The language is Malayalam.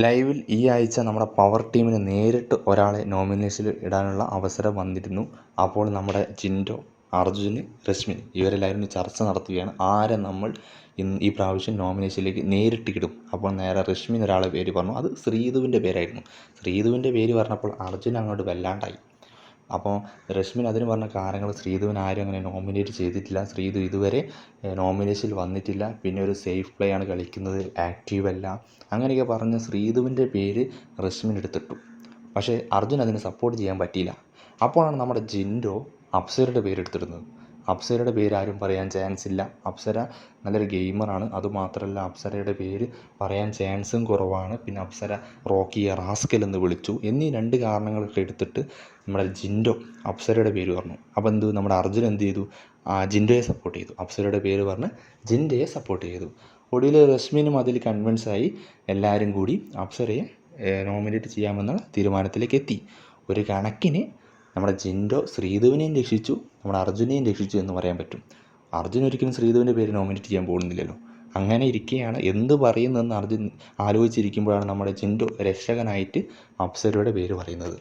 ലൈവിൽ ഈ ആഴ്ച നമ്മുടെ പവർ ടീമിന് നേരിട്ട് ഒരാളെ നോമിനേഷനിൽ ഇടാനുള്ള അവസരം വന്നിരുന്നു. അപ്പോൾ നമ്മുടെ ജിൻഡോ, അർജുൻ, രശ്മിൻ ഇവരെല്ലാവരും ചർച്ച നടത്തുകയാണ് ആരെ നമ്മൾ ഈ പ്രാവശ്യം നോമിനേഷനിലേക്ക് നേരിട്ട് ഇടും. അപ്പോൾ നേരെ രശ്മിൻ ഒരാളെ പേര് പറഞ്ഞു, അത് ശ്രീധുവിൻ്റെ പേരായിരുന്നു. ശ്രീധുവിൻ്റെ പേര് പറഞ്ഞപ്പോൾ അർജുൻ അങ്ങോട്ട് വല്ലാണ്ടായി. അപ്പോൾ രശ്മിൻ അതിന് പറഞ്ഞ കാരണങ്ങൾ, ശ്രീധുവിന് ആരും അങ്ങനെ നോമിനേറ്റ് ചെയ്തിട്ടില്ല, ശ്രീധു ഇതുവരെ നോമിനേഷനിൽ വന്നിട്ടില്ല, പിന്നെ ഒരു സേഫ് പ്ലേ ആണ് കളിക്കുന്നത്, ആക്റ്റീവ് അല്ല, അങ്ങനെയൊക്കെ പറഞ്ഞ് ശ്രീധുവിൻ്റെ പേര് രശ്മിൻ എടുത്തിട്ടു. പക്ഷേ അർജുൻ അതിന് സപ്പോർട്ട് ചെയ്യാൻ പറ്റിയില്ല. അപ്പോഴാണ് നമ്മുടെ ജിൻഡോ അപ്സരയുടെ പേരെടുത്തിടുന്നത്. അപ്സരയുടെ പേര് ആരും പറയാൻ ചാൻസ് ഇല്ല. അപ്സര നല്ലൊരു ഗെയിമറാണ്. അതുമാത്രമല്ല അപ്സരയുടെ പേര് പറയാൻ ചാൻസും കുറവാണ്. പിന്നെ അപ്സര റോക്കിയെ റാസ്കൽ എന്ന് വിളിച്ചു എന്നീ 2 കാരണങ്ങളൊക്കെ എടുത്തിട്ട് നമ്മുടെ ജിൻഡോ അപ്സരയുടെ പേര് പറഞ്ഞു. അപ്പോൾ നമ്മുടെ അർജുൻ എന്ത് ചെയ്തു? ജിൻഡോയെ സപ്പോർട്ട് ചെയ്തു. അപ്സരയുടെ പേര് പറഞ്ഞ് ജിൻഡോയെ സപ്പോർട്ട് ചെയ്തു. ഒടുവിൽ രശ്മിനും അതിൽ കൺവിൻസായി എല്ലാവരും കൂടി അപ്സരയെ നോമിനേറ്റ് ചെയ്യാമെന്ന തീരുമാനത്തിലേക്ക് എത്തി. ഒരു കണക്കിന് നമ്മുടെ ജിൻഡോ ശ്രീധുവിനെയും രക്ഷിച്ചു, നമ്മുടെ അർജുനെയും രക്ഷിച്ചു എന്ന് പറയാൻ പറ്റും. അർജുൻ ഒരിക്കലും ശ്രീധുവിൻ്റെ പേര് നോമിനേറ്റ് ചെയ്യാൻ പോകുന്നില്ലല്ലോ. അങ്ങനെ ഇരിക്കുകയാണ്, എന്ത് പറയുന്നതെന്ന് അർജുൻ ആലോചിച്ചിരിക്കുമ്പോഴാണ് നമ്മുടെ ജിൻഡോ രക്ഷകനായിട്ട് അപ്സരയുടെ പേര് പറയുന്നത്.